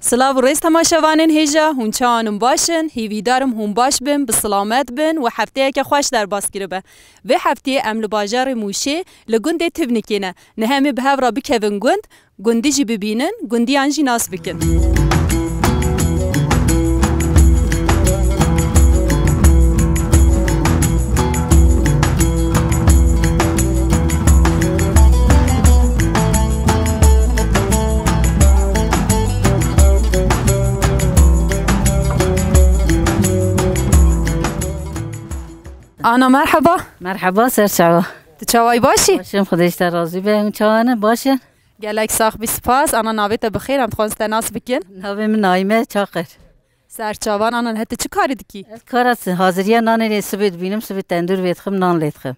سلاو و ریز تماشاوانین هیجا هون چانم باشن هیویدارم هون باش بن بسلامت بن و هفته که خوش در باس گیره و هفته امل باجار موشه لگنده تبنکینه نه همه به هفرا بکوین گندی جی ببینن گندی انجی ناس بکن آنا مرحبا. مرحبا سرچاوا. تچاوای باشی؟ باشم خودش در راضی به اون چاوانه باشه. گلک ساخ بی سپاس. آنا ناویت بخیر. هم خواست ناس بکن. ناوی من نایمه چاقر. سرچاوان آنا هت چه کاری دکی؟ کار است. حاضریه نانی سبت بینم سبت تندور ویتخم نان لیتخم.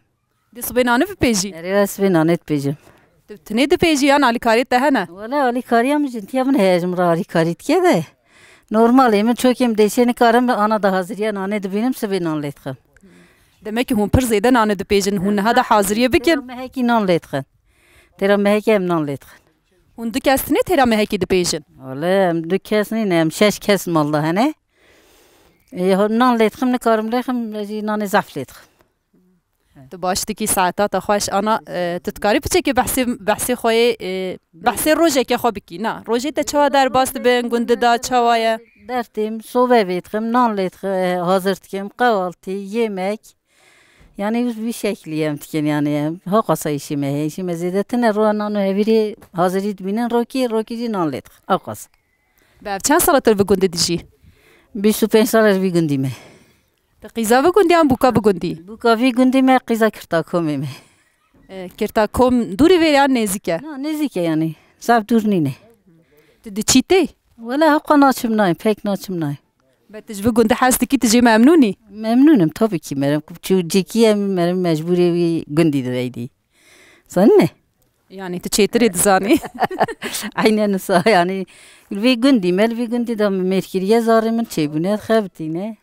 دی سبت نانه بپیجی؟ آره سبت نانه پیجم. تنید پیجی آن علی کاری ته نه؟ ولی علی کاری هم جنتی من هیچم را علی کاری تکیه. نرماله من چوکیم دیشین کارم آنا ده حاضریه نانه دبینم سبت نان لیتخم. demek هم پر زیده نان دو پیجن هون هذا حاضریه بکن. مهکی نان لیتخن. ترا مهکی هم نان لیتخن. هون دو کس نه ترا مهکی دو پیجن. ولی هم دو کس نه هم شش کس مالده هنه. هون نان لیتخم نکارم لیتخم رجی نان زفت لیتخم. تو باش دکی ساعتات خوش آنا تتکاری بچه که بحثی خوی بحثی روزه که خواب کی نه روزه تا چوا در باست بین گنده دا چوایه. درتیم صبح بیتخم نان لیتخم حاضر تکیم قوالتی yemek. Yani bir şekliyem tiken yani ha qasayışı me işi mezedetine roanano eviri hazırıydı binen roki nanlet aqas. Bev çand salatır bu günde diji? 25 salar bir gündime. Qiza bu gündi am buka bu gündi? Buka bir gündime qiza kirtakom me. Kirtakom duri ve ya nezike? Nezike yani. Sab durnine. Dedi çite? Valla haqa naçım nay pek naçım nay. بتجي بقول ده حاسة كي تجي ممنوني ممنونم طبعا كي مرم شو جيكي مرم مجبورة وي جندي دايدي صنّه يعني تشيتري دزاني عيني نصا يعني الفي جندي مال في جندي ده مركرية زار من شيء بنات خابتينه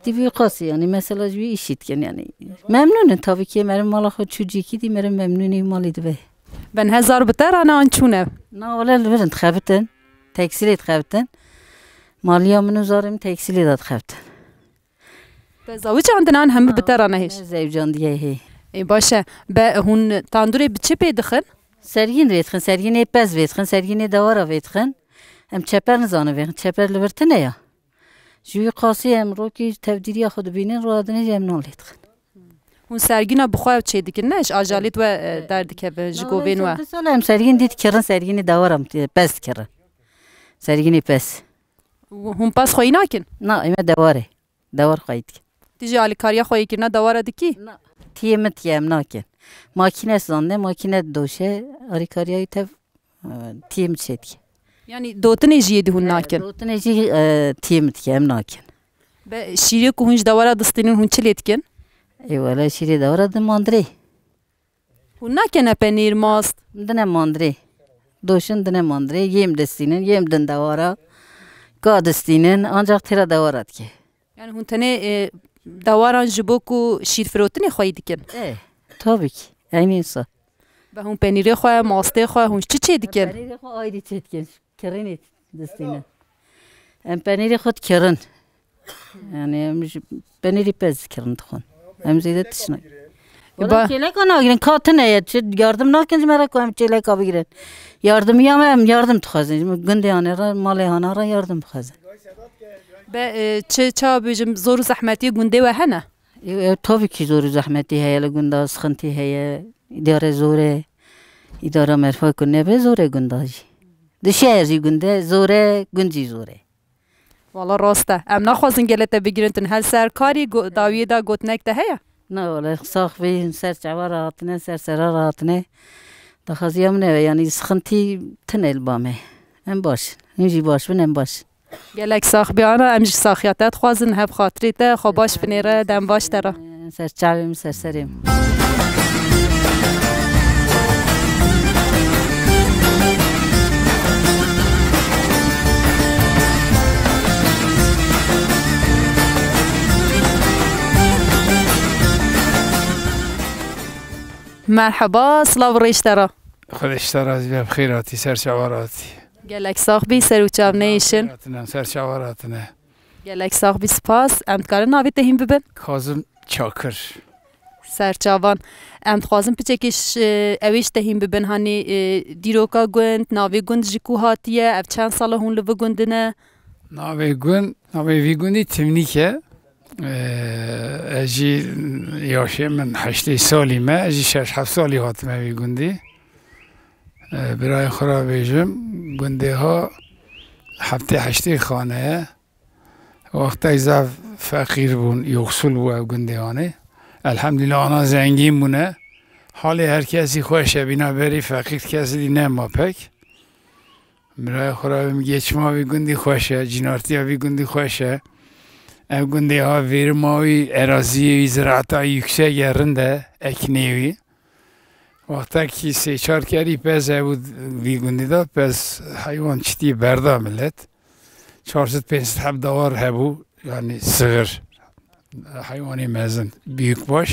تبي قاسي يعني مثلا جوي إشيت يعني ممنونم طبعا كي مرم مالا خود شو جيكي دي مرم ممنوني مالي دبه بن هزار بتر أنا أنشونه نا ولا البنت خابتن تكسيرت خابتن مالیا منو زارم تکسیلی داد خبتن. زاویه عندنا هم بترانه هیچ. زوجان دیگه هی. ای باشه. به هون تاندوری بچه پیدخن؟ سرگین ویتخن سرگین پس ویتخن سرگین دوارا ویتخن. هم چپر نزانه ویتخن چپر لورتنه یا. جوی قاسی هم رو کی تبدیلی خود بینن رو آدنه جم نال لیتخن. هون سرگین بخواه چه دیگه نش آجالیت و درد که به جگوبین و. سال هم سرگین دید کردن سرگین دوارم پس کردن. سرگین پس. هم پس خوی نکن؟ نه ایمه دوار خواهید کن. تیجی علی کاریا خوی کنه دواره دکی؟ نه تیم نکن. ماکینه سانده ماکینه دوشه علی کاریای تیم چید که. یعنی دوتنی جیدی هون نکن؟ دوتنی جی تیم نکن. به شیری که هونج دواره دستینون هون چلیت کن؟ ای ولی شیری دواره دماندری. هون نکنه پنیر ماست؟ دنه ماندری. دوشن دنه ماندری یم دستینن یم دن دواره. قادستینن آنجا تیرا دوارد که. یعنی هون تنه دواران جبوکو شیر فروتنی خواهی دیکن؟ تابی که اینی انسا. به هون پنیری خواه ماسته خواه هون چه دیکن؟ پنیری خواه آیدی چه دیکن کرنی دستینن. ام پنیری خود کرن. یعنی پنیری پز کرن تخون. ام زیده تشنه. ولی چیله کنه آگیرن کاتنه یا چه yardım نکنج مرا کوام چیله کا بگیرن. yardım تخوازن. گندیانه را مالیانه را yardım بخوازن. به چه بیجم زور زحمتی گنده و هنه؟ tabii ki zor zahmeti heye gunda sıkıntı heye idare zore idare merfa kunne be zore gundajı. Dışarı günde zore günci zore. والله راسته ام نخوازن گلته بگیرن تن هر سرکاری داویه دا گوتنک ده هیا؟ نه ولی ساخ بی سر چوار راحتنه سر راحتنه دخازیم نه یعنی سخنتی تنل بامه ام باش اینجی باش بنم باش گلک ساخ بیانه امش ساخیاتت خوازن هب خاطری ته خو باش بنیره دم باش تره سر چاویم سریم مرحبا سلاو ریشترا خودش ترازی بخیراتی سر شواراتی gelek sağ bی سر و چاو نیشن سرچاوراتنه gelek sağ bی سپاس ام دکارن ناوی تهیم ببن کازم چاکر سرچاوان ام خوازم پچکش اویش تهیم ببن هانی دیروکا گوند ناوی گوند جکو هاتیه اف چند ساله هون لو گوندنه ناوی ویگوندی تمنیکه اجی یاشه من 8 سالی ما اجی 6 سالی هاتمه ویگوندی برای خورا بیجم گنده ها هفته 8 خانه وقتی زف فقیر بون یخسول بو گنده هانه الحمدلله آنها زنگین بونه حال هر کسی خوشه بینا بری فقیر کسی دی نما پک برای خورا بیم گچما بی گندی خوشه جنارتی ها بی گندی خوشه او گنده ها ویرماوی ارازی زراعت ها یکسه گرنده اکنیوی وقتی که 3-4 کری پس بود ویگوندی دا پس حیوان چتی بردا ملت 400-500 دوار هبو یعنی صغر حیوانی مزن büyük baş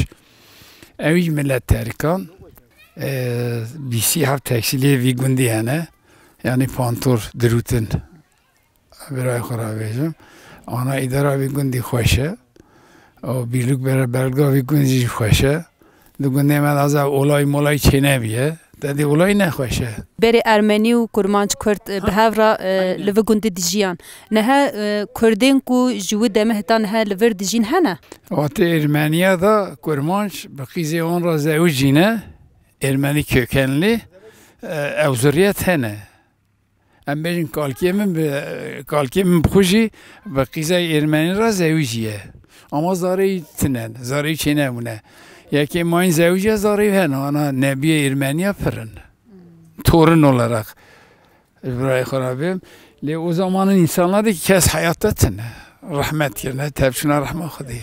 اوی ملت ترکان بیسی هفت تکسیلی ویگوندی هنه یعنی پانتور دروتن برای خورا بیجم آنا اداره ویگوندی خوشه و بیلوک برای برگا ویگوندی خوشه دگونه من از اولای مولای چینه بیه دادی اولای نخوشه بری ارمنی و کرمانچ کرد به هفرا لو گوند دیجیان نه کردین کو جو دمه هتا نه لور دیجین هنه وقتی ارمنیا دا کرمانچ بقیزی اون را زوجینه ارمنی kökenli اوزوریت هنه ام بیشن کالکیمن بخوشی بقیزی ارمنی را زوجیه اما زاری تنن زاری چینه مونه یکی ما این زوجی زاری هن آنها نبی ارمنیا پرن torun olarak برای خرابیم لی او زمان insanlar ki kes hayatta tine rahmet yerine tebşuna rahmet خودی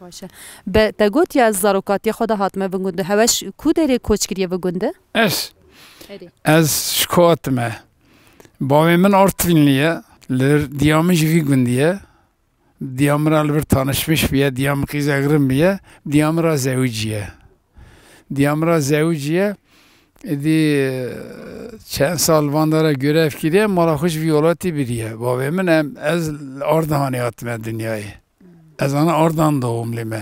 باشه به تگوت یا زاروکاتی خود هاتمه بگنده هواش کو داره کوچ کریه بگنده از شکواتمه باوی من Artvinliye لر دیامı جوی گندیه دیام را لبر tanışmış بیه دیام قیزگرم بیه دیام را زوجیه دیام را زوجیه دی چند سال وانداره görev kiriye mala خوش ویولاتی biriye باوی من از Ardahan'a atma dünyayı از ana Ardahan doğumluyum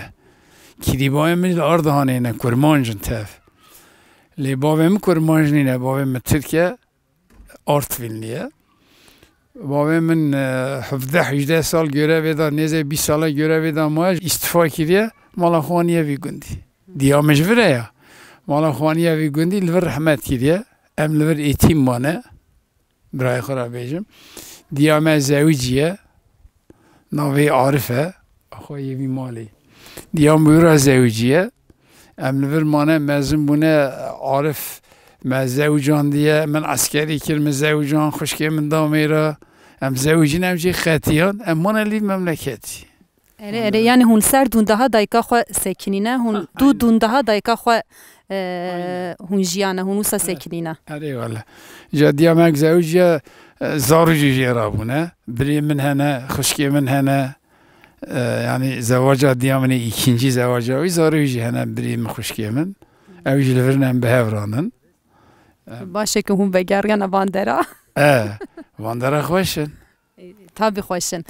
kiri باوی من Ardahan'a kurmancın tef li باوی من kurmancın باوی من Türkiye Artvinliye باوی من 17-18 سال görev eder neze 1 sala görev eder ma istifa kiriye mala khaniye vi gundi diyamej vire ya mala khaniye vi gundi lver rahmet kiriye em lver etim mane برای خورا بیجم دیام زوجیه نوی عارفه اخوی وی مالی دیام بورا زوجیه ام لور مانه مزن بونه عارف ما زوجان دیه من عسکری کرم زوجان خوشکی من دامیرا ام زوجین ام جی خطیان ام مانه لی مملکتی اره یعنی هون سر دونده ها دایکا خو سکنینه هون دو دونده ها دایکا خو هون جیانه هون اوسا سکنینه اره والا جا دیام اک زوجیه زارجی جرابونه بری من هنه خوشکی من هنه yani زواج دیامنی ikinci زواجی زارجی هنه بری من خوشکی من اویج لورنم به هفرانن باشه که هم بگرگن واندرا واندرا خوشن tabi خوشن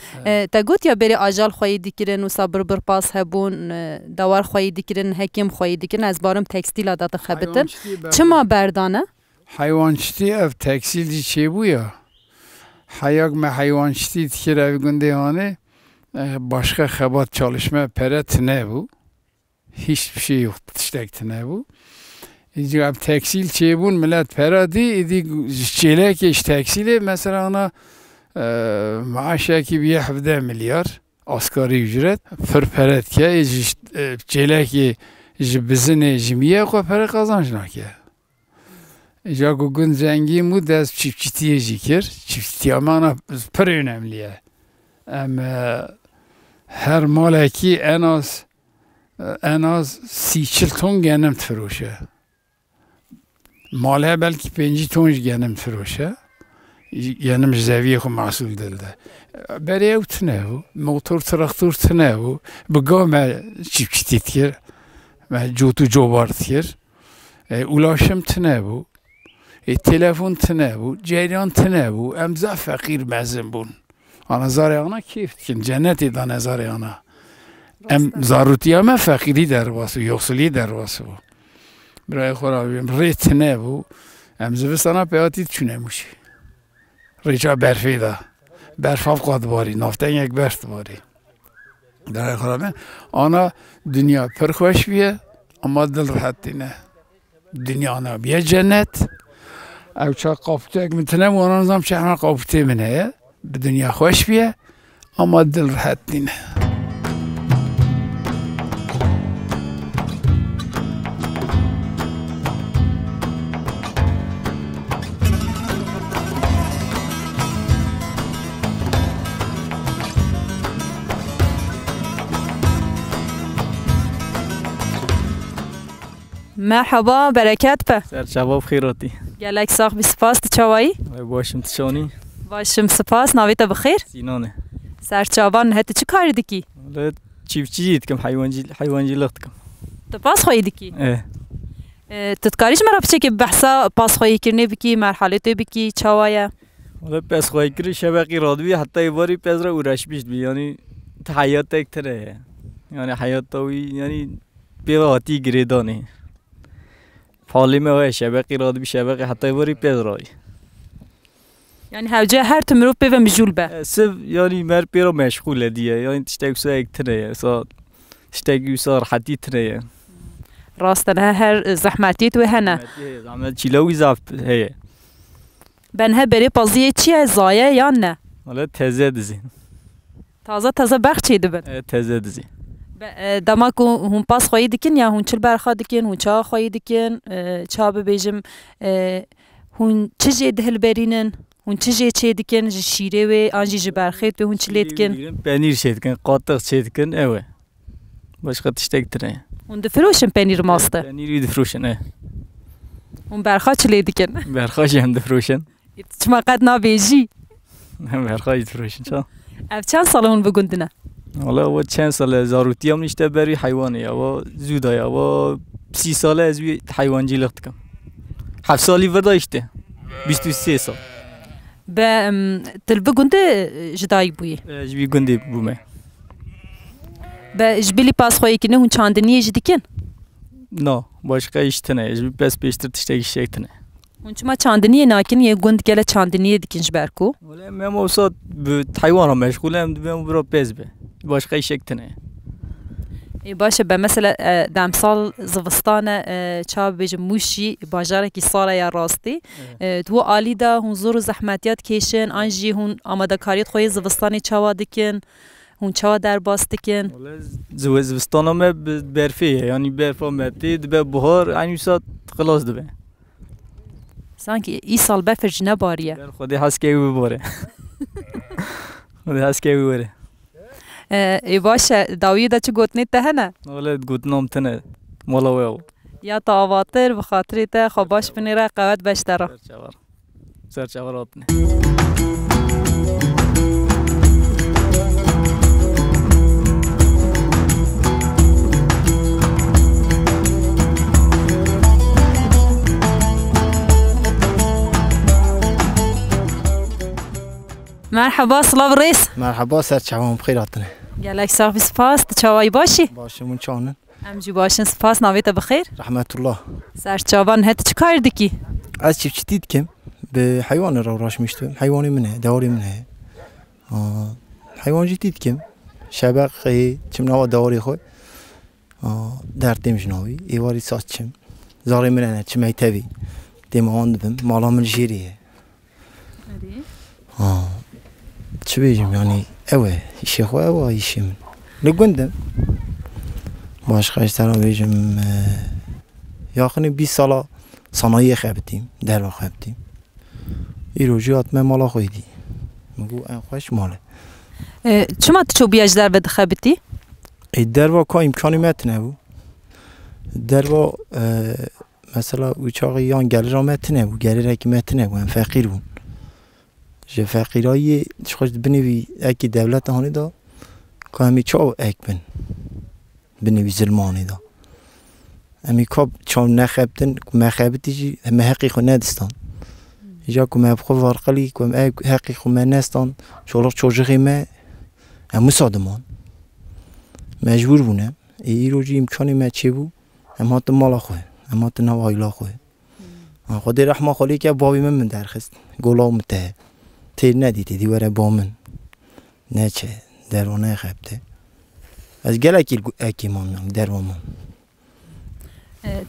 تا گوت یا بری آجال خویی دیکرن و صبر برپاس هبون دوار خویی دیکرن حکیم خویی دیکرن از بارم تکستیل عادت خبتن چما بردانه؟ hayvançti ev tekstilci şey bu ya hayak me hayvançti dikir ev günde yani başka xebat çalışma peret ne bu hiçbir şey yok tiştekti ne bu ev tekstil şey bu millet peradi idi çelek iş tekstili mesela ona maaşı bir 17 milyar asgari ücret per peret ki çelek bizine jimiye ko para kazançnak ya Jago gün zengin bu ders çiftçiliğe zikir. Çiftçiliğe mana per önemliye. Ama her malaki en az 30 ton genim froşe. Male belki 5 ton genim froşe. Genim zeviye ku mahsul dilde. Beri utne bu. Motor traktör tne bu. Bugame çiftçilik. Ve jotu jobar tir. Ulaşım tne bu. تلفن تنبو جریان تنبو امزا فقیر مزن بون آن زاریانا کیف کن جنتی دان زاریانا ام زاروتی ما فقیری در واسو یوصلی در واسو برای خورابیم ری تنبو امزا بستانا پیاتی چونه موشی ریچا برفی دا برفاف قاد باری نافتن یک برف باری در خورابیم آنا دنیا پرخوش بیه اما دل راحتی نه دنیا نه بیه جنت او چه قابطه اگه میتونه وانا نظام چه همه قابطه منه به دنیا خوش بیه اما دل راحت نینه مرحبا برکت به سر شباب خیراتی گلک ساخ بی سپاس چاوایی باشم تشانی باشم سپاس ناویت بخیر سینانه سر چابان هت چی کاری دکی چیفچی کم حیوانجی لخت کم تو پاس خواهی دکی تتکاریش مرا بچه که بحثا پاس خواهی کرنه بکی مرحله تو بکی چاوایا ولی پس خواهی کری شبقی رادوی حتی ای باری پس را اورش بیشت بی یعنی حیات یک تره یعنی حیات تاوی یعنی بیواتی گریدانه حالی ما شبقی راد بی شبقی حتی باری پیز رای یعنی هوجه هر تمروف به مجول به سب یعنی مر پیرو مشغوله دیه یعنی تشتاق سو یک تره سا تشتاقی سو راحتی تره راستن هر زحمتی تو هنه زحمت چیلوی زفت هی بنها بری بازی چیه زایه یا نه ولی تازه دزین تازه بخشی دبن تازه دزین دما کو هم پاس خواهی دکن یا هم چل برخا دکن هم چا خواهی دکن چا ببیجم هم چجه دهل برینن هم چه دکن شیره و آنجی جبرخیت و هم چلی دکن پنیر شید کن قاطق شید کن اوه başka تشتاق تره هم دفروشن پنیر ماسته پنیری دفروشن هم برخا چلی دکن برخاش هم دفروشن چما قد نابیجی برخاش دفروشن چا اف چند ساله هون بگندنه والا و چند ساله زاروتی هم نشته بری حیوانه یا و زوده یا و 30 ساله از وی حیوانجی لخت کم 7 سالی وردا اشته 23 سال به تل بگنده جدایی بویی جبی گنده بومه به جبیلی پاس خواهی کنه هون چاندنیه جدیکن نه başka iştene جبی پس پیشتر تشتاق شیتنه هون چما چاندنیه ناکن یه گند گله چاندنیه دیکنش برکو ولی من اوسط به حیوانم مشغولم دبیم برا پز به başka iştene ای باشه به مثلا دم سال زوستان چا بیج موشی باجاره کی ساله یا راستی تو عالی دا هون زور زحمتیات کشن انجی هون آماده کاریت خوی زوستانی چاوا دکن هون چاوا در باست دکن زوستانم برفیه یعنی برفا متی دبه بهار اینی ساعت خلاص دبه sanki ای سال بفرج نباریه خودی هست که بباره خودی هست که بباره ای باشه داویه دا چه گوتنی ته نه ولی گوتنام تنه مالاویو یا تاواتر بخاطری ته خواباش بنیره قوت بشتره سرچاوراتنه مرحبا سلام رئیس مرحبا سر چوام بخیراتنه گلک ساق سپاس چاوایی باشی باشمون چانن امجی باشین سپاس ناویت بخیر رحمت الله سر چاوان هت چه کار دکی از چی دید کم به حیوان را راش میشتم حیوانی منه داری منه حیوان جدید کم شبق چم نوا داری خو در تیمش ناوی ایواری ساعت چم زاری منه چم ایتوی تیم آن مالا من جیریه چه بیجم یعنی اوه ایشی خواه اوه ایشی من نگوندم başka işlerden بیجم یاخنی 20 سالا صنایع خبتیم در واقع خبتیم ایروجیات من مالا خویدی مگو این خوش ماله چما تو بیاج در بد خبتی در واقع امکانی مت نبو در واقع مثلا اوچاقی یان گلی را مت نبو گلی را که مت نبو هم فقیر بون جه فقیرایی خوش بنوی اکی دولت هانی دا که همی چاو اک بن بنوی ظلمانی دا همی که چاو نخبتن مخبتی جی همه حقی خو ندستان اینجا که من بخو وارقلی که من حقیق من نستان شلوغ چوجقی من مسادمان مجبور بودم ای روزی امکانی من چی بود اما تو مالا خواه اما تو نوایلا خواه خود رحمه خالی که بابی من درخست گلام ته تیر ندیدی دیواره با من نه چه درونه خبته از گل اکی مام درمان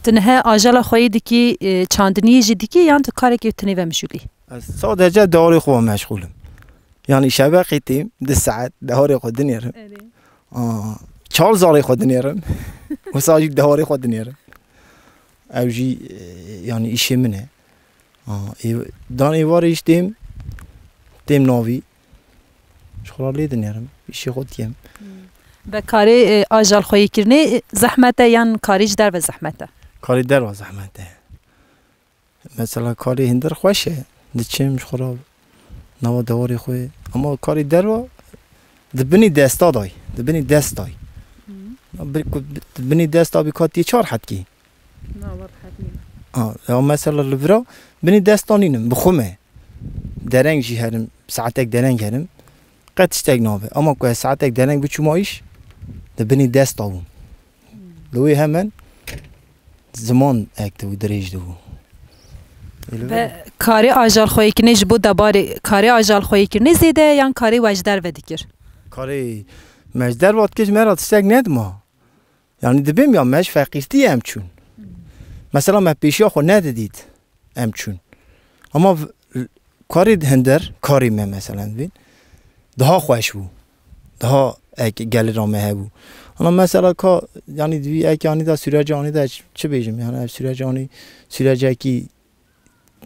تنها آجال خویی دکی چاندنی جدی یان تو کاری که تنی و مشغولی صادقه داری خوب مشغولم یعنی شب قیتیم 10 ساعت داری خود نیرم 4 سالی خود نیرم و ساجی داری خود نیرم اوجی یعنی ایشی منه دان ایوار ایشتیم تیم ناوی شغلی دنیرم ایشی خود کیم به کاری آجال خویی کرنه زحمته یان کاریج در و زحمته کاری در و زحمته مثلا کاری هندر خوشه دچیم شخراب نوا دواری خوی اما کاری در و دبنی دستا دای دبنی دست دای دبنی دستا بکاتی 4 حد کی یا مثلا لبرا بنی دستانینم بخومه درنگ جی هرم ساعتک درنگ هرم قدش تک نابه اما که ساعتک درنگ بچومایش دبنی دست داوم لوی همن زمان اکتو دریج دو و کاری آجال خویی کنه جبو دباری کاری آجال خویی کنه زیده یان کاری وجدر و دیگر کاری مجدر وقت کش مرا تشتگ ندما یعنی دبیم یا مش فقیرتی هم چون مثلا من پیشیا خود ندیدید هم چون اما کاری هندر کاری من مثلا بین daha خوش بود daha گلی رامه بود اما مثلا که یعنی دوی اکی آنی دا سوریج آنی دا چه بیجم یعنی سوریج آنی سوریج اکی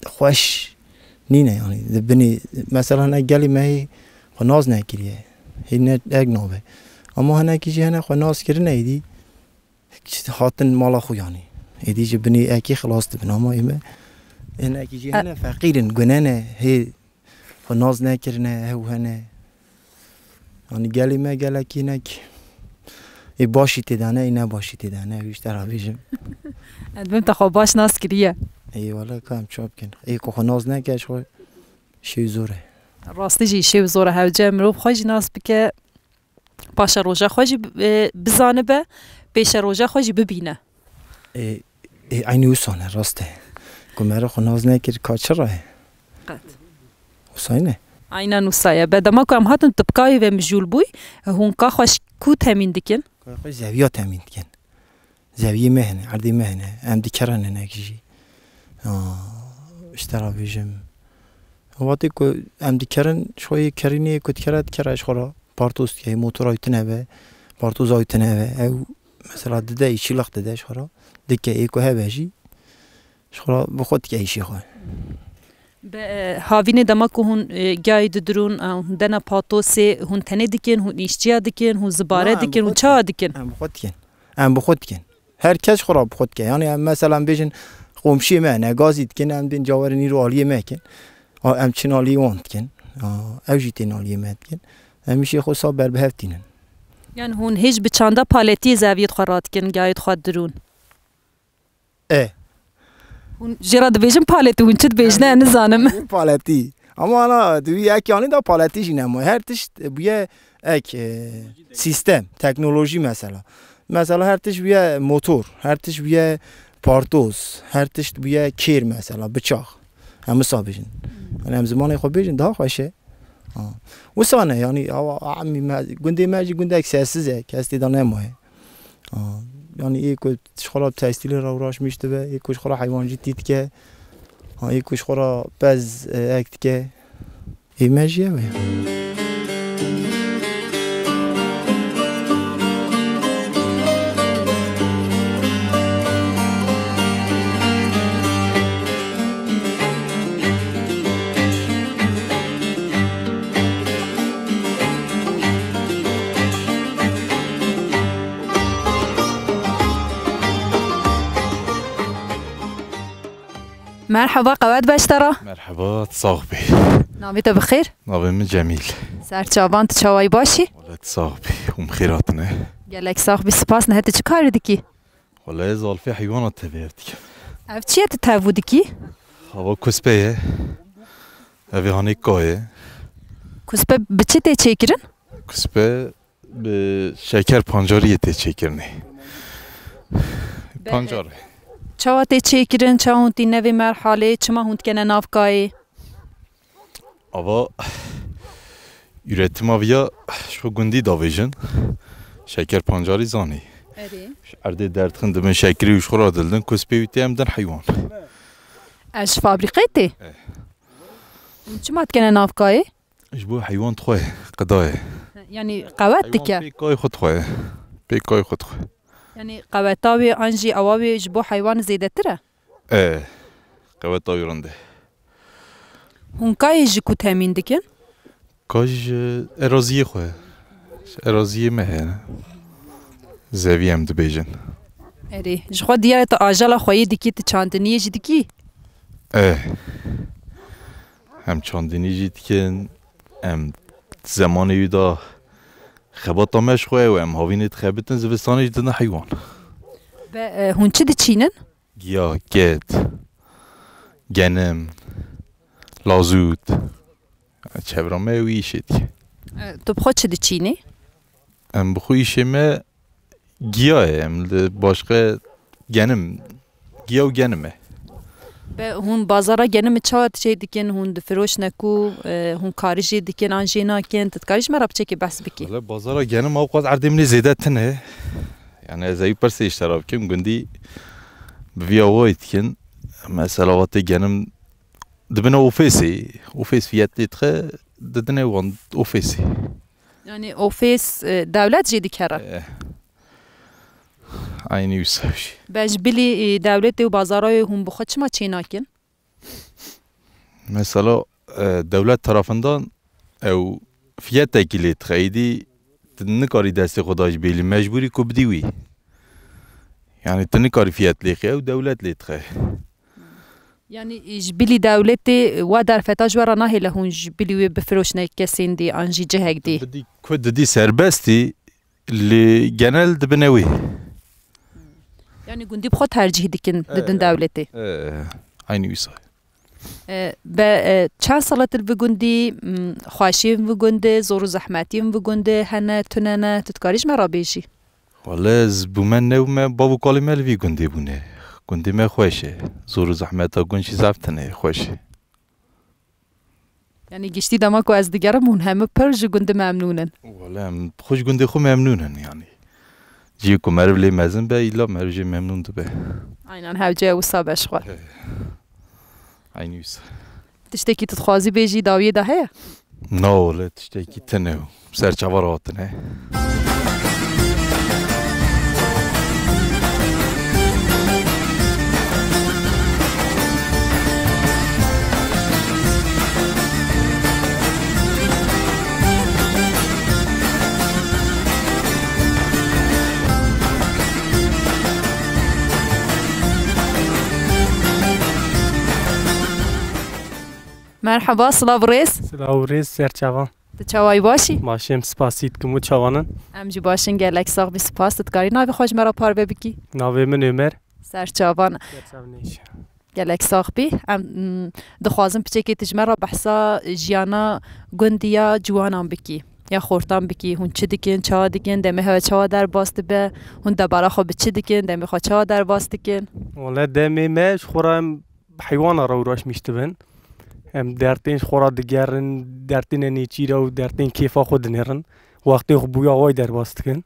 خوش نینه یعنی بنی مثلا نه گلی مهی خو ناز نکریه هی نه اگ نابه اما هنه کیجی هنه خو ناز کری نیدی هاتن مالا خو یعنی ایدی جه بنی اکی خلاص دبن اما ایمه هنه کیجی هنه فقیرن گننه هی خو ناز نکرنه هو هنه یعنی گلی مه گل اکی نک ای باشی تدانه ای نباشی تدانه بیشتر ها بیجم ادبیم تا خواب باش ناز کریه ای والا کام چوب کن ای که خو ناز نکش خو شی زوره راستی جی شی زوره هوجه مروب خوش ناز بکه باش روژه خوش بزانه به پیش روژه خوش ببینه ای اینی وسانه راسته که مرا خو ناز نکر کاچه راه قد وسانه اینا نوسایه بدما که هم هاتن طبقای و مجول بوی هون که خوش کو تامین دکن خوش زاویه تامین دکن زاویه مهنه عردی مهنه هم دیکرانه نکیجی اشترا بیجم وقتی که هم دیکران شوی کرینی کد کرد کرش خورا پارتوست که موتور آیتنه و پارتوز آیتنه و او مثلا دده ایشی لخت دده شخورا دیگه ای که هبهجی شخورا بخود که ایشی خواه به هاوین دما که هون گای درون هندنا پاتوسی هون تنه دکن هون ایشچیا دکن هون زباره دکن هون چا دکن هم بخود کن هر کس خورا بخود کن یعنی مثلا بیشن قمشی من گازید کن هم بین جاور نیرو عالیه مکن هم چین عالیه واند کن اوجی تین عالیه مد کن همیشه خود صاب بر بهفتینن یعنی هون هیچ بچانده پالتی زاویت خورات کن گاید خود درون هون جراد بیشم پالتی هون چت بیشنه نزانم پالتی اما انا دوی اکی آنی دا پالتیش اینم هر تشت بیه اک سیستم تکنولوژی مثلا هر تشت بیه موتور هر تشت بیه پارتوز هر تشت بیه کیر مثلا بچاخ همه صابیشن یعنی هم زمانی خوب بیشن دا خوشه وسانه یعنی عمی گنده ماجی گنده اک سیاسیزه که استی دا نموه یعنی یک خراب تستیل را وراش میشته به یک خراب حیوانجی تیت که یک خراب باز اکت که ایمجیه به مرحبا قواد باشترا مرحبا صاحبي نامي بخير نامي من جميل سر چابان تشاوي باشي ولد صاحبي ومخيراتنا قالك صاحبي سپاس نه هت چکار دکی والله زال في حيوانات تبيرتك اف چیه تتاو دکی هوا كسبيه اوی هانی کاه کسبه بچه تی چیکرن؟ کسبه به شکر پنجاری تی چیکرنی پنجاره چاوا تی چیکرن چا هونتی نوی مرحله چما هوند کنه نافکایی اوا üretim avya şu gündi davejin şeker pancarı zani ارده dertxin dimin şekeri uşxura dildin kuspe ütemden hayvan اش فابریقه چما کنه نافکایی bu hayvan txoy qidaya یعنی قوت دکه پیکای خود خواه پیکای خود خواه یعنی قوتاوی انجی اواوی جبو حیوان زیده تره قوت آیرنده هونکای جکو تامین دکن کاج ارازی خواه ارازی مه زوی هم دو بیجن اری جخوا دیاره تا آجالا خویی دکی تا چاندنیه جی دکی هم چاندنی جید که هم زمانی دا خبات مش خواه و هم هاوینت خبتن زوستانش دن حیوان هون چی دچینن؟ گیا گد گنم لازود چهرامه ویشه دیگه تو بخواد چی دچینی؟ ام بخویشه ما گیاه ام باشقه گنم گیا و گنمه به هون بازارا گنم چاوت چی دکن هون دفروش نکو هون کارجی دکن آنجی ناکن تتکارش مرا بچه که بس بکی ولی بازارا گنم اوقات عردمنی زیده تنه yani ازایی پرسه اشتراف کم گندی بوی آوایت کن مثلا وقت گنم دبنا اوفیس فیاتی تخه ددنه وان اوفیسی yani ofis devlet jedi kara aynı yüzsevşi bej bili devlet ve bazarayı hum bu xaçma çinakin mesela devlet tarafından ev fiyat tekili txeydi تنکاری دستی خداش بیلی مجبوری کو بدیوی yani تنکاری fiyat لیخه و دولت لیتخه yani jbili devleti ve derfetaş var ana hele hun jbili ve befroşne kesindi anji cehegdi بدی کد دی سربستی لی genel دبنوی yani gundi bxo tercih dikin dedin devleti aynı yüzsevşi به چند سالت به گندی خواشیم و گنده زور و زحمتیم و گنده هنه تننه تتکاریش مرا بیشی والا از بومن نو ما بابو کالی ملوی گنده بونه گنده ما خوشه زور و زحمت ها گنشی زفتنه خوشه یعنی گشتی دما که از دیگرمون همه پرج گنده ممنونن والا خوش گنده خو ممنونن yani جی کو مرو لی مزن به ایلا مرو جی ممنون تو به aynen hevce و سابش خواه aynı yüzsevşi تشتكي تتخوازي بيجي داوية ده هي نه ولی تشتکی تنه سرچوارات نه مرحبا سلاو ريس سلاو ریز سرچوان تچاوای باشی ماشیم سپاسید کمو چوانن ام جی باشین گلک ساق بی سپاس تتکاری ناوی خوش مرا پار ببکی ناوی من عمر سرچاوان سرچوانیش گلک ساق بی ام دخوازم پچه که تجمرا بحثا جیانا گندیا جوانان بکی یا خورتان بکی هون چه دکن چا دکن دمه ها چا در باست به هون دبارا خو بچه دکن دمه خو چا در باست دکن ولی دمی مش خورم حیوان را راش میشتبن هم درتین خورا دیگرن درتین نیچی و درتین کیفا خود نرن وقتی خو بویا وای در باست کن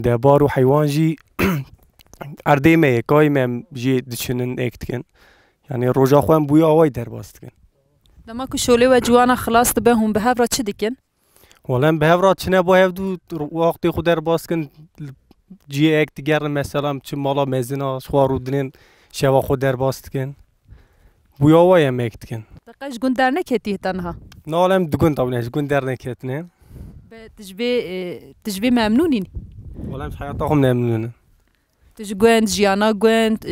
دبارو حیوان جی ارده می کای مم جی دچنن اکت کن یعنی روزا خو هم بویا وای در باست کن دما کو شوله و جوانا خلاص به هم به هفرا چه دکن ولن به هفرا چنه با هفدو وقتی خود در باست کن جی اکت دیگرن مثلا چه مالا مزنا خوارو دنین شوا خود در باست کن بویا وای هم اکت کن دقیقش گون در نکتی تنها نالم دگون تاونش گون در نکتنه به تجبه ممنونین ولم حياتهم ممنونة تجگوند جیانا گوند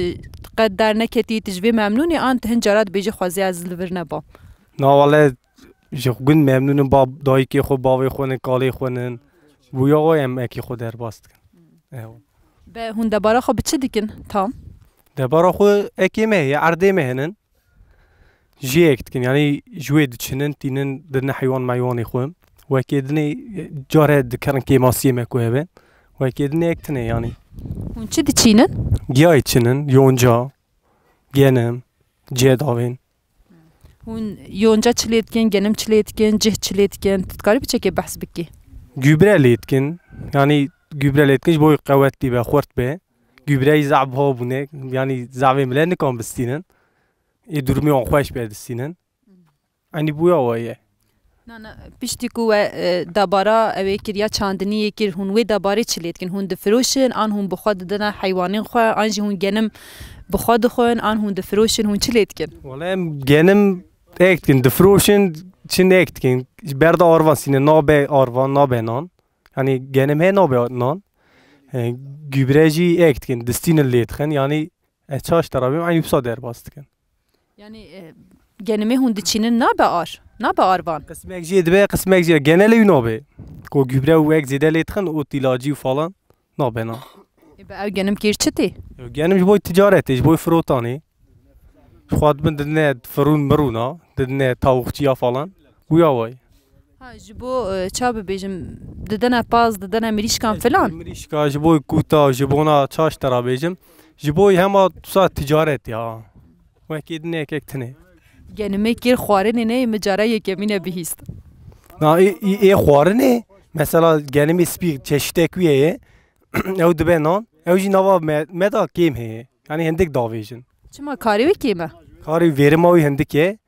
قد در نکتی تجبه ممنونی آن هنجارات بیجی خوازی از لور نبا نه والله جگون ممنونة باب دایی که خود باوی خونن کالی خونن بویا وای هم اکی خود در باست کن به هون دبارا خو بچه دیکن تام دبارا خود اکی مه عرضه مهنن جیکت کن یعنی جوید چنن تینن دن حیوان مایوانی خوام و کدنی جاره دکرن که ماسی مکوه بن و کدنی اکتنه یعنی هون چی دچینن؟ گیای چنن یونجا گنم جداوین هون یونجا چلیتکن گنم چلیتکن جه چلیتکن تتکاری بچه که بحث بکی gübre لیتکن یعنی gübre لیتکنش بوی قوتی به خورد به gübre زعب ها بونه یعنی زعبه مله نکام بستینن ای درمی آن خوش بیادستینن اینی بویا وایه نه پشتی کو دبارا اوی کریا چاندنی کر هون وی دباری چلیتکن هون دفروشن آن هون بخواد دنا حیوانین خواه آنجی هون گنم بخواد خوان آن هون دفروشن هون چلیتکن والله گنم اکتکن دفروشن چند اکتکن برد آروان سینه نابه آروان نابه نان یعنی گنم he نابه نان gübreci ektken destine لیتکن یعنی چاش ترابیم اینی بسا در باستکن یعنی گنمه هون دچینن نابه آروان قسمک جید به قسمک جید geneli نابه کو gübre و ek zede لیتکن o tilacı falan نابه نان او گنم کیر چتی؟ گنم جبوی تجارت جبوی فروتانی خود من دنیا فرون مرونا دنیا تاوخچیا falan بویا وای جبو چا ببیجم ددنا باز ددنا مریشکان فلان مریشکا جبوی کوتا جبونا چاش ترا بیجم جبوی هما ساعت تجارت یا و کی دنیا کتنه گنمه کیر خوارن نه مجاره یکمینه بهیست نه ای خوارنه مثلا گنم اسپی چشتکویه او دبنان او جی نوا مدا کیم هه یعنی هندک داویجن چما کاری کیمه کاری ویرماوی هندکه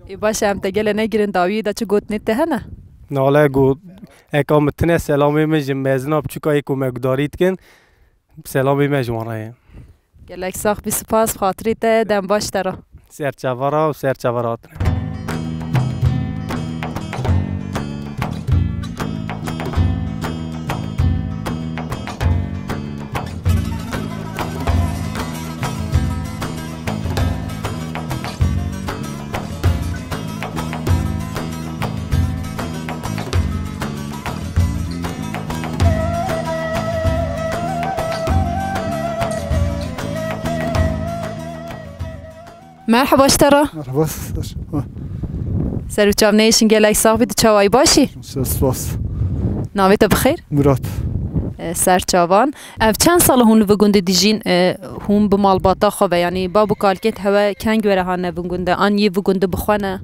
ای باشه هم تگل نگیرن داوی دا چه گوت نته هنه ناله گو اکامتنه سلامی مجم مزنا بچکای کو مقداریت کن سلامی مجموعه گلک ساخ بی سپاس خاطری ته دم باش ترا سرچوارا و سرچوارات مرحبا اشترا مرحبا سر چام نیشن گلک ساخ بی چاوای باشی سپاس ناویت بخیر مراد سر چاوان اف چند سال هون وگنده دیجین هون به مالباتا خواه یعنی بابو کالکت هوا کنگ وره هانه وگنده آن یه وگنده بخوانه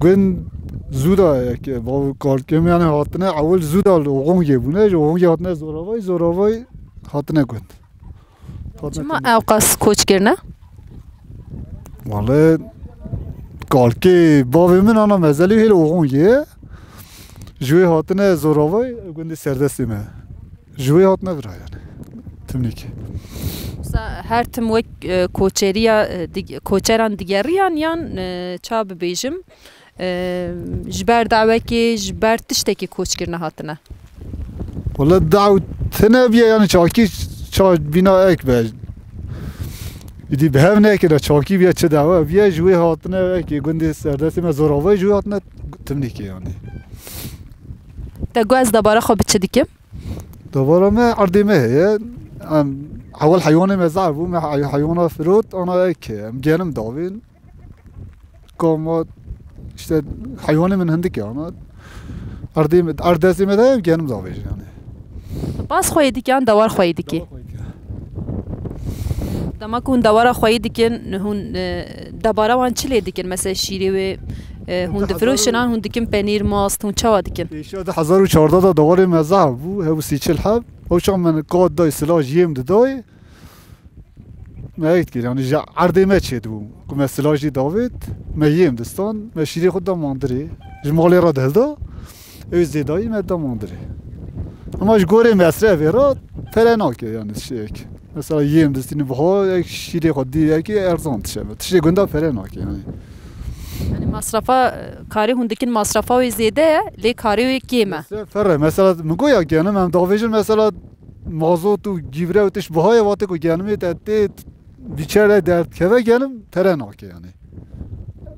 گوین زودا که بابو کالکم یعنی هاتنه اول زودا اوغونگی بونه اوغونگی هاتنه زوراوای هاتنه گوند چما اوقاس کوچ کرنه؟ والله کالکی بابی من آنا مزلی هیل اوغونگیه جوی هاتنه زوراوای گوندی سردستی مه جوی هاتنه برا یعنی تمنیکی هر تم وک کوچران دیگریان یان چا ببیجم جبر دعوه که جبر تشتکی کوچ کرنه هاتنه والله دعوتنه بیا یعنی چا بینا اک بیج ایدی به هم نه که چاکی بیا چه دعوه بیا جوی هاتنه که گوندی سردستی مه زوراوای جوی هاتنه تمنیکی یعنی تگو از دوباره خواب چه دیکم؟ دوباره ما عردیمه هی اول حیوان مزعر بود ما حیوان فرود آنا که گنم داوین که işte حیوان من هندی که آنا اردازیمه دایم گنم داویش یعنی باز خویدی که آن دوار خویدی که دما کن دوار خویدی که هون دوباره وان چلی دیکن مثلا شیری و هون دفروشنان هون دیکن پنیر ماست هون چه دیکن؟ ایشاد 1400 دوار مزعر بود هو 30 حب او شام من قاد دای سلاج یم دای میگید که یعنی عردیمه چه دو که سلاجی داوید میم دستان مشیری خود داماندری جمالی را دهدا او زیدایی مد داماندری اما جوری مصرف را فرناکه یعنی شیک مثلا یم دستینی بها یک شیری خودی یکی ارزان تشه تشه گنده فرناکه یعنی یعنی مصرفا کاری هندکین مصرفا و زیده لی کاری و کیمه فره مثلا مگویا گنم هم داویجن مثلا مازوت و گیبره و تش بهای واته کو گنمی تدید بیچاره درد که و گنم فرناکه یعنی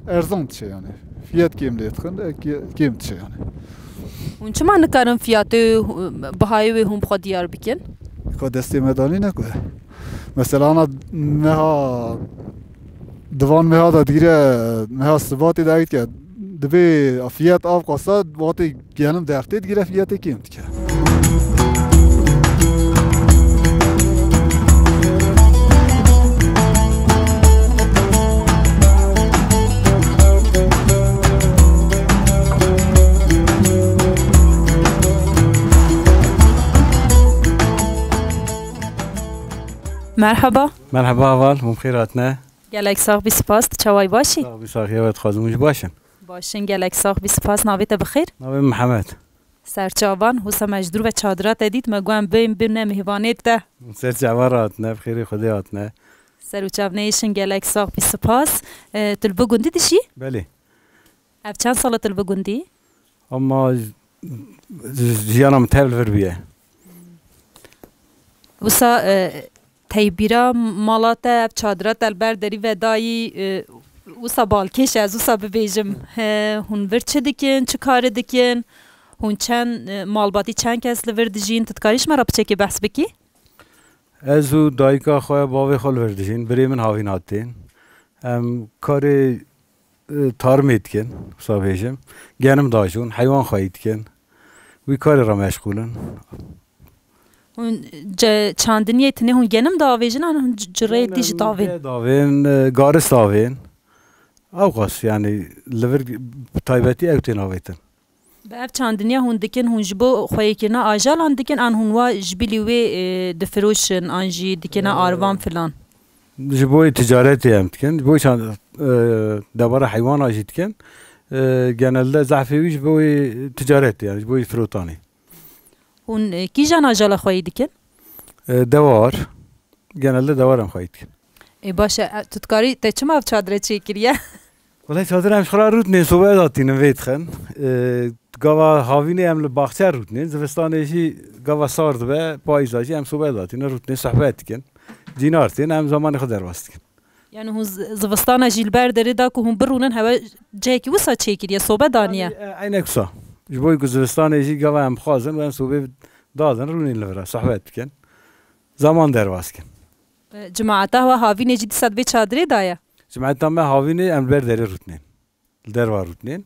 ارزان تشه یعنی فیات کیم لیتخن کیم تشه یعنی اون چما نکارن فیاتو بهای و هم خود دیار بکن؟ که دستی مدانی نکوه مثلا انا مها دوان مها دا دیگه مها ثباتی دارید که دبی افیات آب قصد باتی گیانم درتید دیگه افیاتی کیم دیگه. مرحبا. مرحبا اول ممخیرات نه. گلک ساق بی سپاس چوای باشی؟ ساق بی ساق یه وقت خازموش باشن. باشین گلک ساق بی سپاس ناویت بخیر؟ ناوی محمد. سرچاوان حوسا مجدور و چادرات دید مگوام بیم بینه مهوانیت ده. سرچاوارات نه بخیری خودیات نه. سروچاونیشن گلک ساق بی سپاس. تلبو گندی دشی؟ بله. اف چند سال تلبو گندی؟ اما جیانم تبل وربیه. وسا تیبیرا مالات اف چادرات البر داری و دایی وسا بالکش از وسا ببیجم هون ور چه دکن چه کار دکن هون چند مالباتی چند کس لور دجین تتکاریش مرا بچه که بحث بکی؟ از او دایکا خواه باوی خال وردجین بری من هاوین هاتین کار تار مید کن وسا بیجم گنم داشون حیوان خواهید کن وی کار را مشغولن هون چاندنیه تنه هون گنم داویجن هون جره دیش داوین داوین گارس داوین اوقاس yani لور تایبتی اوتین آویتن به اف چاندنیه هون دکن هون جبو خواهی کنه آجال هون دکن ان هون وا جبیلی وی دفروشن آنجی دکن آروان فلان جبوی تجارتی هم دکن جبوی چند دوباره حیوان آجی دکن genelde زعفی جبوی تجارتی yani جبوی فروتانی هون کی جان آجال خواهی دکن؟ دوار genelde دوارم خواهید کن ای باشه تتکاری تا چما اف چادره چی کریه؟ والله چادر همش خرا روت نه صبح داتین وید خن گاوا هاوینه هم لباخچه روت نه زمستانشی گاوا سارد به پاییزاشی هم صبح داتین روت نه صحبت کن جینارتین هم زمان خود درواست کن یعنی هون زمستان جیلبر داره دا که هون برونن هوا جایی که وسا چی کریه صبح دانیه عینک سا جبوی که زمستانشی گاوا هم خازن و هم صبح دادن رونین لورا صحبت کن زمان درواست کن جماعته و هاوینه جدی صد چادری دایا جماعتا ما هاوینه امبر داره روتنین دروا روتنین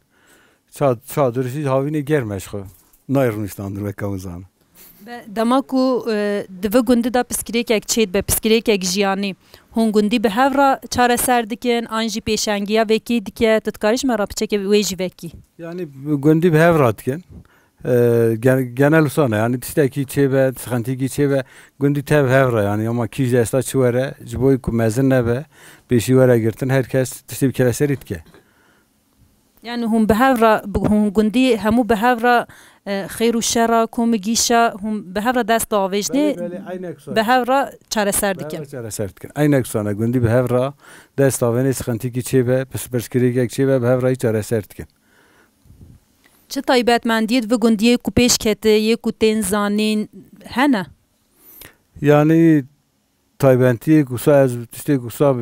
چادرشی هاوینه گرمش خو نایرونشتان در بکامزان دماکو دو گنده دا پسکریک یک چید به پسکریک یک جیانی هون گندی به هفرا چاره سر دکن آنجی پیشنگیا وکی دکه تتکاریش مرا بچه که ویجی وکی yani گندی به هفرا دکن genel sana yani tişteki çebe sıkıntı çebe gündü tabi hevra yani ama kişi esla çuvara ciboy kumezin nebe beşivara girtin herkes tişte bir kere serit ki yani hum behevra hum gündü hemu behevra خیر و شر کومگیشا هم به هر دست داویجنه به هر چاره سر دکن چاره سر دکن اینک سانه گندی به هر دست داوینه سخنتی کی چیبه پس برسکری یک چیبه به هر چاره سر دکن چه تایبت مندید و گندیه کو پیش کته یک کو تن زانین هنه yani taybenti kusa az işte kusa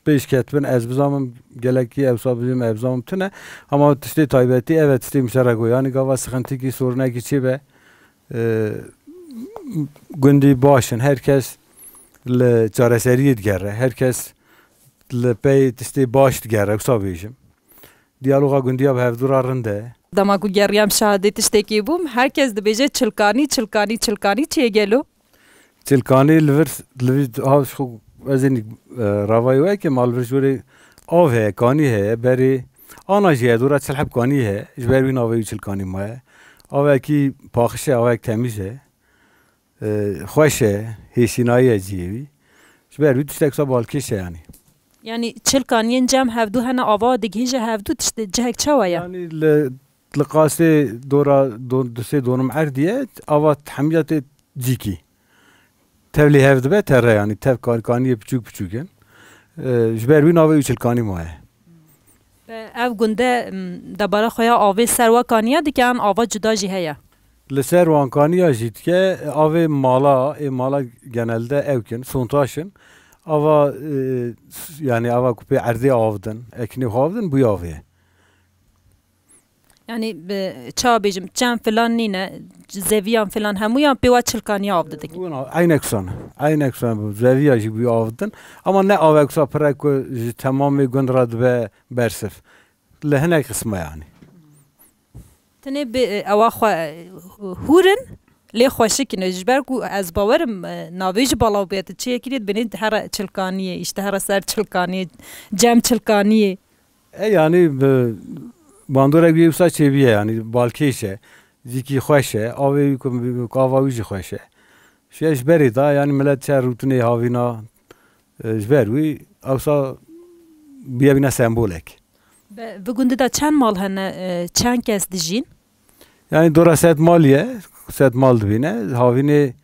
پیش کتبن از بزامم گلکی ابزام ابزام تنه اما تشتی تایبتی evet تشتی مشارکو yani گاوا سخنتی کی soruna کی چی به گندی باشن herkes ل چارەسەری دگره herkes ل پی تشتی باش دگره kusa بیشم دیالوگا گندیا به هفدورا رنده دما کو گریم شهادت تشتی کی بوم herkes de beje çılkani çiye gelo çılkani لور هاش خو از این روایوه که مالورجوری آوه کانی ہے بری آناجیه دورا چلحب کانی ہے جبری ناوی چلکانی ماه آوه کی پاخشه آوه کی تمیزه خوشه هیشینایی جیوی جبری تشتکسا بالکشه yani çılkaniyên cem hevdu hene ava digîje hevdu tişte cehek çawa ya yani لقاسه دورا دوسه دونم عردیه آوه تحمیات جیکی تبلی هفت به تره yani تب کارکانی پچوکن جبروی ناوی اوچلکانی ماه ev günde debara xoya avê serwa kaniya dikan ava cuda jî heye لسر وانکانیا جیت که آوه مالا genelde evkin sontaşın ava yani ava kupe ardı avdın ekini avdın bu avı یعنی چا بیجم چند فلان نینه زویان فلان همویان پیوات چلکانی آفده دیگه عین اکسان زویا جی بی آفدن اما نه آوکسا پرک تمام گند راد به برسف لهنه قسمه یعنی تنه به اواخو هورن لی خوشی کنه جبر کو از باورم ناویج بالا بیاد چیه کرید بینید هر چلکانیه اشته هر سر چلکانیه جم چلکانیه یعنی باندورک بیوسا چی بیه یعنی بالکیشه زیکی خوشه آوی کاواویج خوشه شیش بری دا یعنی ملت چه روتونه هاوینا جبروی اوسا بیا بینا سمبولک بگونده دا چند مال هنه چند کس دیجین یعنی دورا ست مالیه ست مال دبینه هاوینه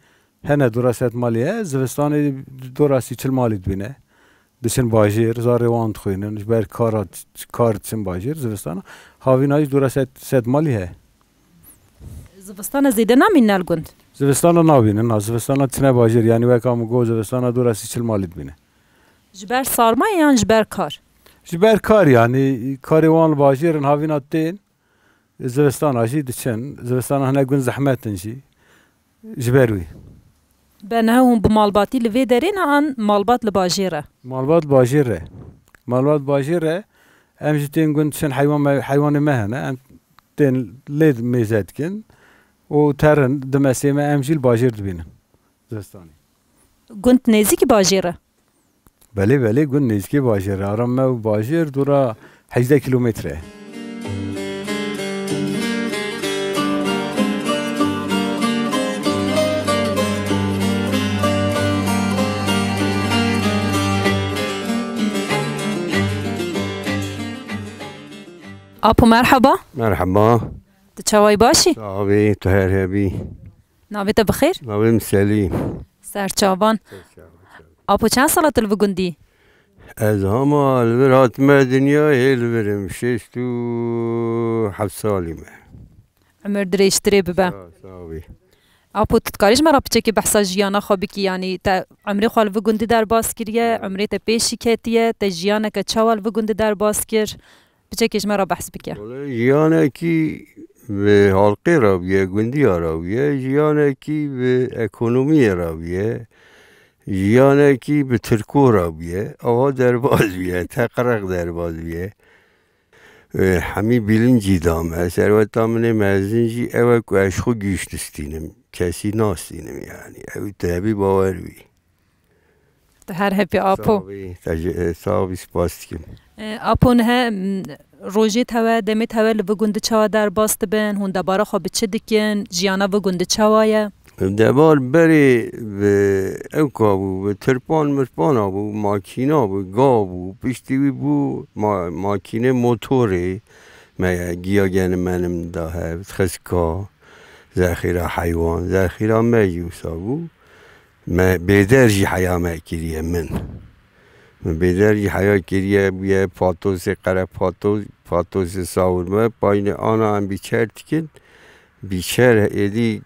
هنه دورا ست مالیه زوستان دورا سیچل مالی دبینه دشن باجیر زاره واند خوینن جبر کار چن باجیر زوستان هاوینای دورا ست مالیه زوستان زیده نمین نلگوند زوستان نابینه نه زوستان تنه باجیر یعنی وکام گو زوستان دورا سیچل مالی دبینه جبر سارما یا جبر کار جبر کار یعنی کاری وان باجیرن هاوینا تین زوستان آجی دچن زوستان هنه گون زحمتن جی جبروی به نه هم بمالباتی لوی درین آن مالبات لباجیره مالبات باجیره ام جتین گون تشن حیوان مهنه ام تین لید میزد کن و ترن دمسیمه ام جیل باجیر دبینه زوستانی گونت نزیک باجیره بله گون نزیکی باجیره آرام ما باجیر دورا 18 کیلومتره آپو مرحبا تشاوي باشی؟ صافي تهربي ناویت بخیر؟ ناویم سلیم سرچاوان آپو چند ساله تلو گندی؟ از همه الورات ما دنیای الورم 6 تو 7 سالمه عمر دریشتری ببه صافي آپو تتکاریش مرا بچه که بحثا جیانا خوابی که یعنی تا عمری خوال و گندی در باز کریه عمری تا پیشی کتیه تا جیانا که چوال و گندی در باز کر بچه کش مرا بحث بکه جیانا کی به حلقه راویه گندی راویه جیانا کی به اکونومی راویه جیانا کی به ترکو راویه آها در باز بیه تقرق در باز بیه همی بیلنجی دامه سروت دامنه مزنجی اوه که اشخو گیش دستینم کسی ناستینم یعنی اوه تهبی باور بی هر هپی آپو صافی سپاس کن آپو نه روژی توا دمی توا لبگونده چوا در باست بین هون دبارا خواب چه دکن جیانا بگونده چوایه دبار بری به اوکا بو به ترپان مرپانا بو ماکینا بو گا بو پشتیوی بو ماکینه موتوری ما گیاگن منم داهه خسکا ذخیره حیوان ذخیره میوسا بو ما بدرجی حیامه کریه من بدرجی حیا کریه بیه پاتوس قره پاتوس ساور ما پایین آنا هم بیچر تکن بیچر ایدی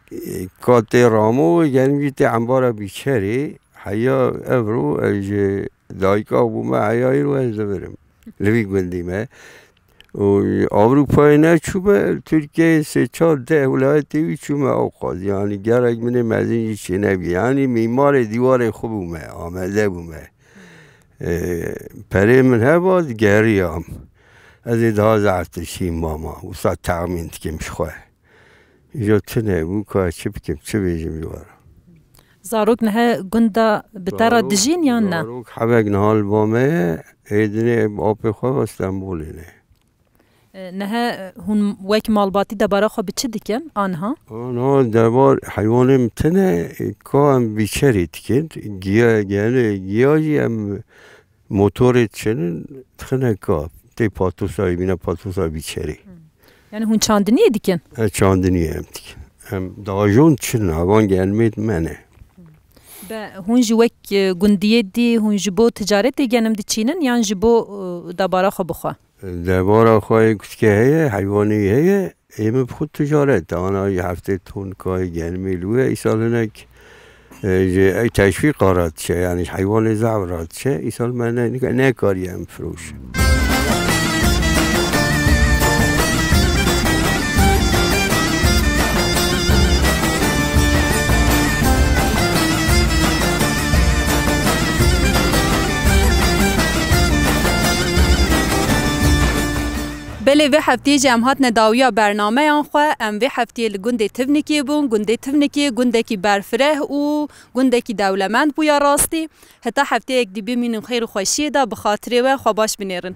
کات رامو یعنی بیت انبار بیچری حیا افرو اجه دایکا بو ما حیایی رو از برم لوی گندیمه و اروپای نه چوبه ترکیه 3-4 ولایتی چوبه اوقات یعنی گرگ من مزین چی نبی یعنی میمار دیوار خوب بومه آمده بومه پره من هباد گریم از ایده زرتشیم ماما و ساعت تقمین تکمش خواه اینجا تنه بو که چه بکم چه بیجم دوارم زاروک نه گنده بتر دجین یا نه؟ زاروک حبک نهال بامه ایدنه آب خواه استنبولی نه نه هون وک مالباتی دبارا خواب چه دکن آنها؟ آنها دبار حیوانم تنه که هم بیچری تکند گیاهی هم موتورت چنن تخنه که تی پاتوسایی بینه پاتوسایی بیچری یعنی هون چاندنیه دکن؟ چاندنیه هم دکن هم داجون چنه هوان گلمید منه هون جوک گندیه دی هون جبو تجارت گنم دی چینن یا جبو دبارا خواب بخواه؟ دبارا خواهی که هیه حیوانی هیه ایم خود تجارت آنها یه هفته تون که گلمیلوه ای سال نک ای تشویق قارد شه یعنی حیوان زورات شه ای سال من نکاریم فروش بله و هفته جمع هات نداویا برنامه آنخوا ام و هفته لگنده تفنکی بون گنده تفنکی گنده کی برفره و گنده کی دولمند بویا راستی حتی هفته یک دی بمینم خیر و خوشی دا بخاطره و خواباش بنیرن